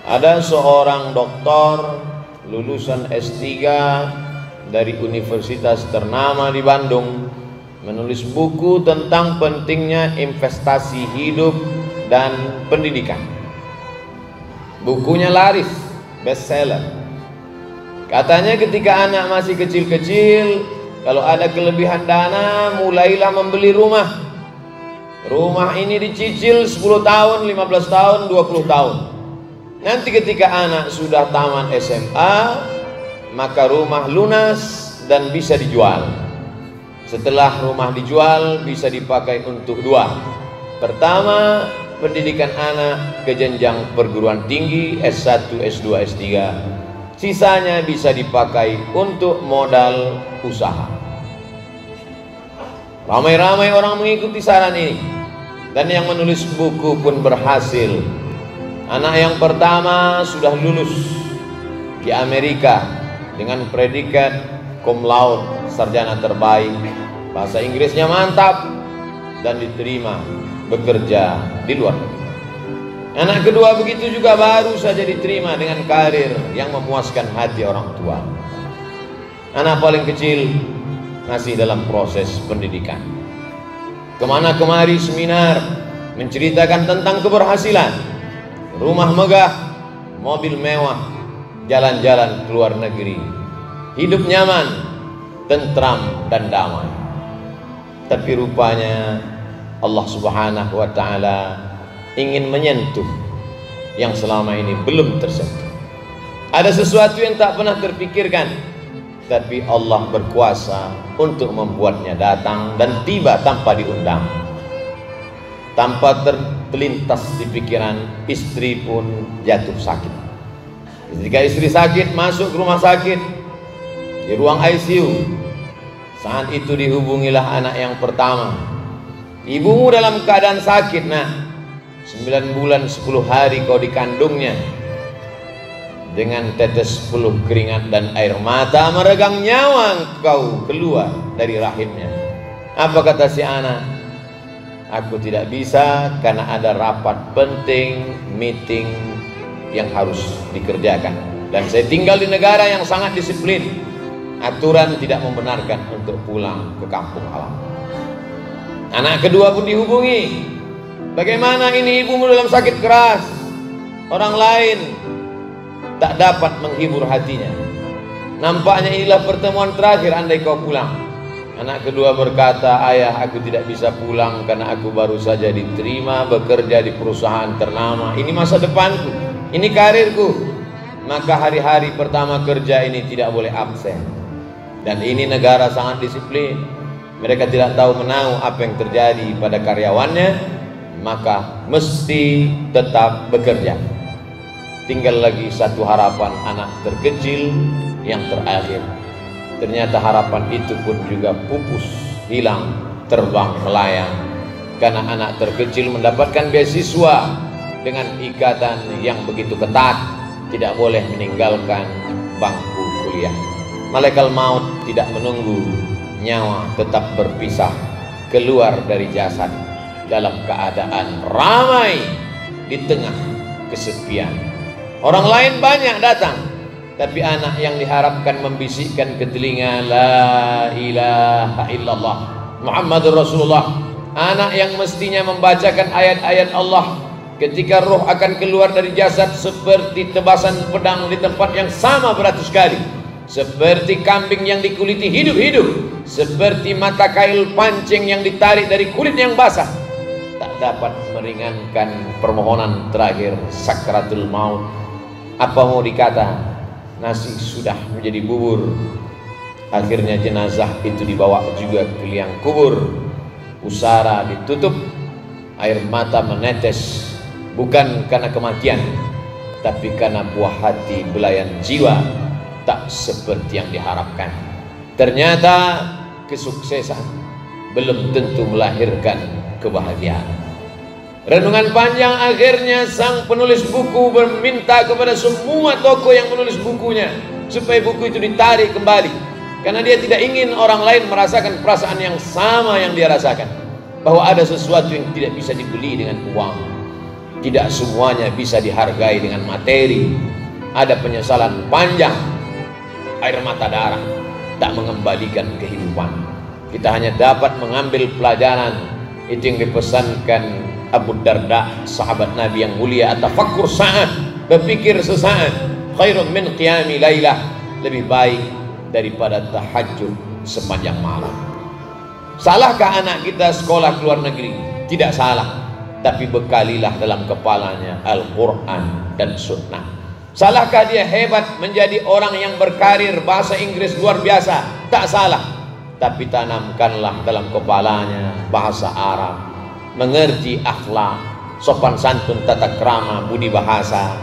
Ada seorang doktor lulusan S3 dari universitas ternama di Bandung menulis buku tentang pentingnya investasi hidup dan pendidikan. Bukunya laris, bestseller. Katanya ketika anak masih kecil-kecil, kalau ada kelebihan dana, mulailah membeli rumah. Rumah ini dicicil 10 tahun, 15 tahun, 20 tahun. Nanti ketika anak sudah tamat SMA, maka rumah lunas dan bisa dijual. Setelah rumah dijual, bisa dipakai untuk dua. Pertama, pendidikan anak ke jenjang perguruan tinggi S1, S2, S3. Sisanya bisa dipakai untuk modal usaha. Ramai-ramai orang mengikuti saran ini, dan yang menulis buku pun berhasil. Anak yang pertama sudah lulus di Amerika dengan predikat cum laude, sarjana terbaik, bahasa Inggrisnya mantap, dan diterima bekerja di luar negeri. Anak kedua begitu juga, baru saja diterima dengan karir yang memuaskan hati orang tua. Anak paling kecil masih dalam proses pendidikan. Kemana kemari seminar menceritakan tentang keberhasilan, rumah megah, mobil mewah, jalan-jalan ke luar negeri, hidup nyaman, tentram dan damai. Tapi rupanya Allah Subhanahu wa ta'ala ingin menyentuh yang selama ini belum tersentuh. Ada sesuatu yang tak pernah terpikirkan, tapi Allah berkuasa untuk membuatnya datang dan tiba tanpa diundang. Tanpa terlintas di pikiran, istri pun jatuh sakit. Ketika istri sakit, masuk ke rumah sakit di ruang ICU. Saat itu dihubungilah anak yang pertama. Ibumu dalam keadaan sakit, nak. 9 bulan 10 hari kau dikandungnya. Dengan tetes peluh keringat dan air mata, meregang nyawa kau keluar dari rahimnya. Apa kata si anak? Aku tidak bisa karena ada rapat penting, meeting yang harus dikerjakan. Dan saya tinggal di negara yang sangat disiplin. Aturan tidak membenarkan untuk pulang ke kampung halaman. Anak kedua pun dihubungi. Bagaimana ini ibumu dalam sakit keras? Orang lain tak dapat menghibur hatinya. Nampaknya inilah pertemuan terakhir andai kau pulang. Anak kedua berkata, ayah, aku tidak bisa pulang karena aku baru saja diterima bekerja di perusahaan ternama. Ini masa depanku, ini karirku. Maka hari-hari pertama kerja ini tidak boleh absen. Dan ini negara sangat disiplin. Mereka tidak tahu menahu apa yang terjadi pada karyawannya, maka mesti tetap bekerja. Tinggal lagi satu harapan anak terkecil yang terakhir. Ternyata harapan itu pun juga pupus, hilang, terbang melayang. Karena anak terkecil mendapatkan beasiswa dengan ikatan yang begitu ketat, tidak boleh meninggalkan bangku kuliah. Malaikat maut tidak menunggu, nyawa tetap berpisah, keluar dari jasad dalam keadaan ramai di tengah kesepian. Orang lain banyak datang, tapi anak yang diharapkan membisikkan ke telinga, la ilaha illallah Muhammadur Rasulullah. Anak yang mestinya membacakan ayat-ayat Allah ketika roh akan keluar dari jasad, seperti tebasan pedang di tempat yang sama beratus kali, seperti kambing yang dikuliti hidup-hidup, seperti mata kail pancing yang ditarik dari kulit yang basah, tak dapat meringankan permohonan terakhir sakratul maut. Apa mau dikata, nasi sudah menjadi bubur. Akhirnya jenazah itu dibawa juga ke liang kubur. Usara ditutup, air mata menetes, bukan karena kematian, tapi karena buah hati belayan jiwa tak seperti yang diharapkan. Ternyata kesuksesan belum tentu melahirkan kebahagiaan. Renungan panjang akhirnya sang penulis buku meminta kepada semua tokoh yang menulis bukunya supaya buku itu ditarik kembali, karena dia tidak ingin orang lain merasakan perasaan yang sama yang dia rasakan, bahwa ada sesuatu yang tidak bisa dibeli dengan uang. Tidak semuanya bisa dihargai dengan materi. Ada penyesalan panjang, air mata darah, tak mengembalikan kehidupan. Kita hanya dapat mengambil pelajaran. Itu yang dipesankan Abu Darda, sahabat Nabi yang mulia, atafakkur sa'at, berpikir sesaat, khairun min qiyami lailah, lebih baik daripada tahajud sepanjang malam. Salahkah anak kita sekolah ke luar negeri? Tidak salah, tapi bekalilah dalam kepalanya Al-Quran dan Sunnah. Salahkah dia hebat menjadi orang yang berkarir bahasa Inggris luar biasa? Tak salah, tapi tanamkanlah dalam kepalanya bahasa Arab, mengerti akhlak, sopan santun, tata krama, budi bahasa.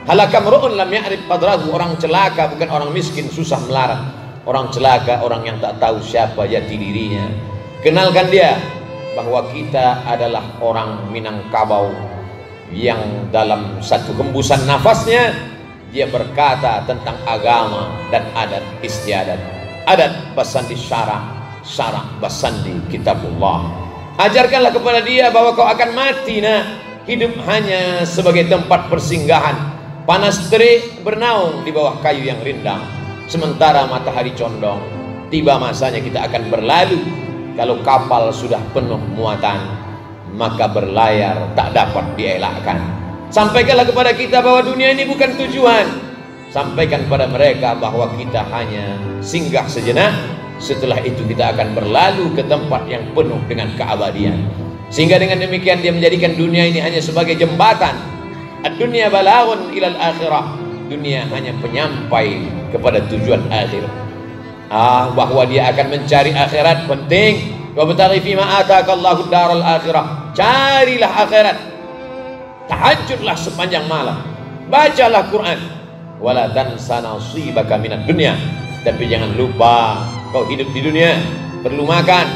Halaka mru'un lam ya'rif qadrahu, orang celaka bukan orang miskin susah melarat. Orang celaka orang yang tak tahu siapa jati dirinya. Kenalkan dia bahwa kita adalah orang Minangkabau yang dalam satu hembusan nafasnya dia berkata tentang agama dan adat istiadat. Adat basandi syara, syara basandi kitabullah. Ajarkanlah kepada dia bahwa kau akan mati, nah. Hidup hanya sebagai tempat persinggahan. Panas terik bernaung di bawah kayu yang rindang, sementara matahari condong. Tiba masanya kita akan berlalu. Kalau kapal sudah penuh muatan, maka berlayar tak dapat dielakkan. Sampaikanlah kepada kita bahwa dunia ini bukan tujuan. Sampaikan kepada mereka bahwa kita hanya singgah sejenak. Setelah itu kita akan berlalu ke tempat yang penuh dengan keabadian. Sehingga dengan demikian dia menjadikan dunia ini hanya sebagai jembatan. Ad-dunya balaghun ilal akhirah. Dunia hanya penyampai kepada tujuan akhir. Bahwa dia akan mencari akhirat penting. Wabtaghi fima ataakallahu daral akhirah. Carilah akhirat. Tahajudlah sepanjang malam. Bacalah Quran. Wala tansa nasibaka minad dunya. Tapi jangan lupa kau hidup di dunia, perlu makan.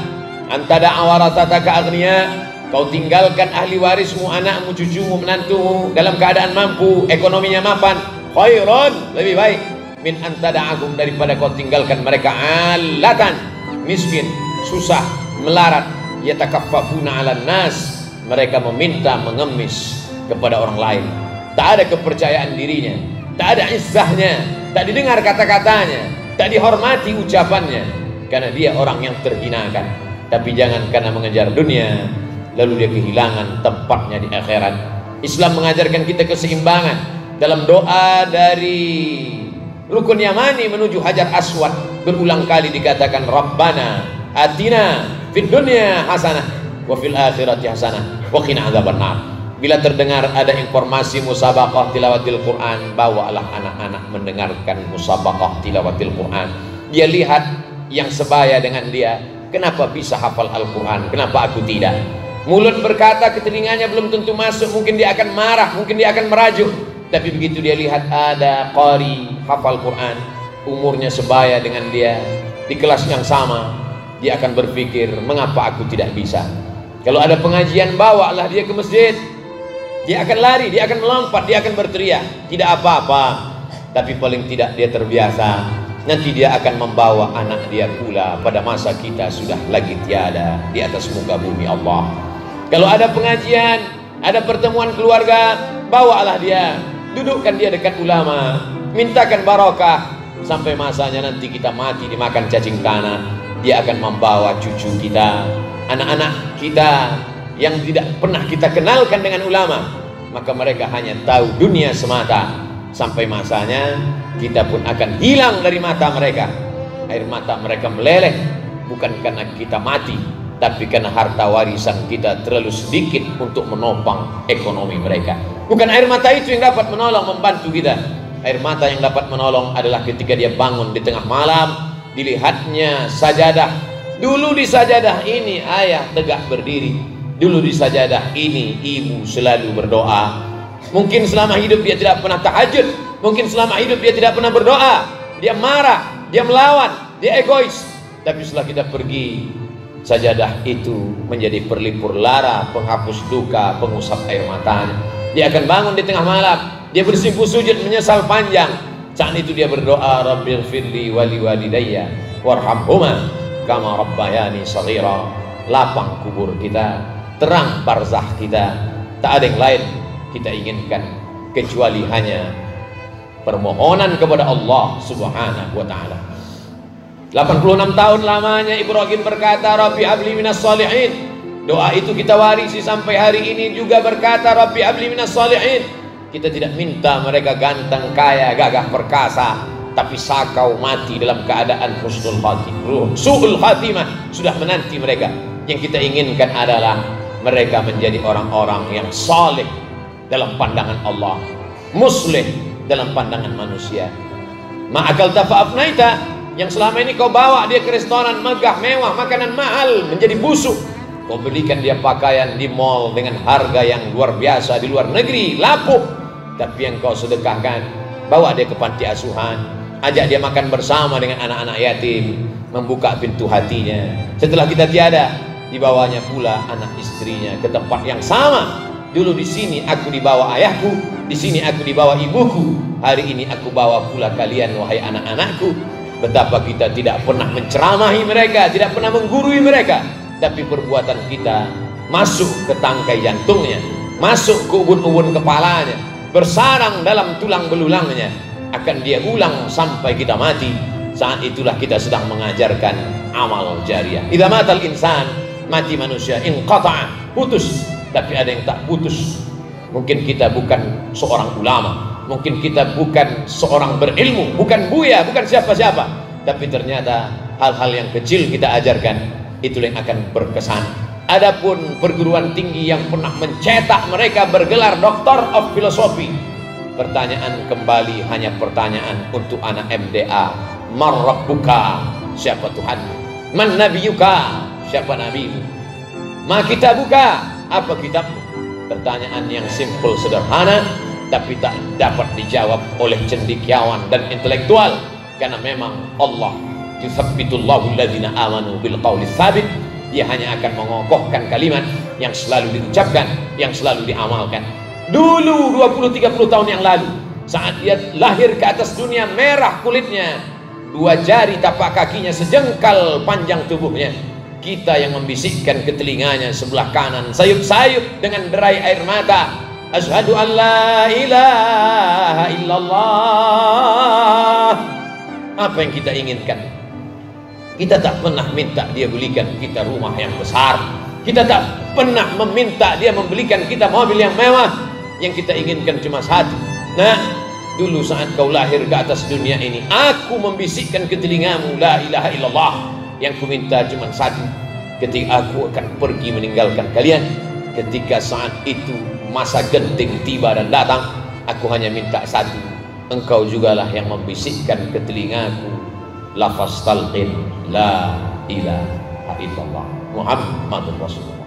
Antada awarataka aghniya, kau tinggalkan ahli warismu, anakmu, cucumu, menantumu dalam keadaan mampu, ekonominya mapan. Khairun, lebih baik min antada'ahum, daripada kau tinggalkan mereka alatan, miskin, susah, melarat, yatakaffafuna 'alan nas, mereka meminta mengemis kepada orang lain. Tak ada kepercayaan dirinya, tak ada izzahnya, tak didengar kata-katanya, tak dihormati ucapannya, karena dia orang yang terhinakan. Tapi jangan karena mengejar dunia lalu dia kehilangan tempatnya di akhirat. Islam mengajarkan kita keseimbangan. Dalam doa dari Rukun Yamani menuju Hajar Aswad berulang kali dikatakan Rabbana atina fid dunya hasanah wa fil akhirati hasanah wa qina adzabannar. Bila terdengar ada informasi musabaqah tilawatil Quran, bawalah anak-anak mendengarkan musabaqah tilawatil Quran. Dia lihat yang sebaya dengan dia, kenapa bisa hafal Al-Quran, kenapa aku tidak? Mulut berkata ke telinganya belum tentu masuk, mungkin dia akan marah, mungkin dia akan merajuk. Tapi begitu dia lihat ada qari hafal Quran, umurnya sebaya dengan dia, di kelas yang sama, dia akan berpikir, mengapa aku tidak bisa? Kalau ada pengajian, bawalah dia ke masjid. Dia akan lari, dia akan melompat, dia akan berteriak. Tidak apa-apa, tapi paling tidak dia terbiasa. Nanti dia akan membawa anak dia pula pada masa kita sudah lagi tiada di atas muka bumi Allah. Kalau ada pengajian, ada pertemuan keluarga, bawalah dia. Dudukkan dia dekat ulama, mintakan barokah. Sampai masanya nanti kita mati dimakan cacing tanah, dia akan membawa cucu kita, anak-anak kita yang tidak pernah kita kenalkan dengan ulama. Maka mereka hanya tahu dunia semata. Sampai masanya kita pun akan hilang dari mata mereka. Air mata mereka meleleh, bukan karena kita mati, tapi karena harta warisan kita terlalu sedikit untuk menopang ekonomi mereka. Bukan air mata itu yang dapat menolong, membantu kita. Air mata yang dapat menolong adalah ketika dia bangun di tengah malam, dilihatnya sajadah. Dulu di sajadah ini ayah tegak berdiri, dulu di sajadah ini ibu selalu berdoa. Mungkin selama hidup dia tidak pernah tahajud, mungkin selama hidup dia tidak pernah berdoa, dia marah, dia melawan, dia egois. Tapi setelah kita pergi, sajadah itu menjadi perlipur lara, penghapus duka, pengusap air matanya. Dia akan bangun di tengah malam, dia bersimpuh sujud menyesal panjang. Saat itu dia berdoa, Rabbighfirli wali walidayya warhamhuma kama rabbayani shaghira. Lapang kubur kita, terang barzakh kita. Tak ada yang lain kita inginkan kecuali hanya permohonan kepada Allah Subhanahu wa taala. 86 tahun lamanya Ibrahim berkata, Rabbi habli minas shalihin. Doa itu kita warisi sampai hari ini juga berkata, Rabbi habli minas shalihin. Kita tidak minta mereka ganteng, kaya, gagah, perkasa, tapi sakau mati dalam keadaan husnul khatimah, su'ul khatimah sudah menanti mereka. Yang kita inginkan adalah mereka menjadi orang-orang yang saleh dalam pandangan Allah, muslih dalam pandangan manusia. Ma'akal tafa'afnaita, yang selama ini kau bawa dia ke restoran megah, mewah, makanan mahal, menjadi busuk. Kau belikan dia pakaian di mall dengan harga yang luar biasa di luar negeri, lapuk. Tapi yang kau sedekahkan, bawa dia ke panti asuhan, ajak dia makan bersama dengan anak-anak yatim, membuka pintu hatinya. Setelah kita tiada, dibawanya pula anak istrinya ke tempat yang sama. Dulu di sini aku dibawa ayahku, di sini aku dibawa ibuku, hari ini aku bawa pula kalian wahai anak-anakku. Betapa kita tidak pernah menceramahi mereka, tidak pernah menggurui mereka, tapi perbuatan kita masuk ke tangkai jantungnya, masuk ke ubun-ubun kepalanya, bersarang dalam tulang belulangnya, akan dia ulang sampai kita mati. Saat itulah kita sedang mengajarkan amal jariah. Idza matal insan, mati manusia, inqata'a, putus. Tapi ada yang tak putus. Mungkin kita bukan seorang ulama, mungkin kita bukan seorang berilmu, bukan buya, bukan siapa-siapa, tapi ternyata hal-hal yang kecil kita ajarkan, itulah yang akan berkesan. Adapun perguruan tinggi yang pernah mencetak mereka bergelar Doctor of Philosophy, pertanyaan kembali hanya pertanyaan untuk anak MDA. Man rabbuka, siapa Tuhanmu? Man nabiyuka, siapa nabimu? Ma kitabuka, apa kitabmu? Pertanyaan yang simpel, sederhana, tapi tak dapat dijawab oleh cendekiawan dan intelektual, karena memang Allah yuthabbitullahu alladzina amanu bil qawli tsabit. Dia hanya akan mengokohkan kalimat yang selalu diucapkan, yang selalu diamalkan. Dulu 20-30 tahun yang lalu, saat dia lahir ke atas dunia, merah kulitnya, 2 jari tapak kakinya sejengkal panjang tubuhnya, kita yang membisikkan ke telinganya sebelah kanan sayup-sayup dengan derai air mata, asyhadu an la ilaha illallah. Apa yang kita inginkan? Kita tak pernah minta dia belikan kita rumah yang besar, kita tak pernah meminta dia membelikan kita mobil yang mewah. Yang kita inginkan cuma satu. Nah, dulu saat kau lahir ke atas dunia ini, aku membisikkan ke telingamu la ilaha illallah. Yang ku minta cuma satu, ketika aku akan pergi meninggalkan kalian, ketika saat itu masa genting tiba dan datang, aku hanya minta satu, engkau jugalah yang membisikkan ke telingaku lafaz talqin la ilaha illallah Muhammadur Rasulullah.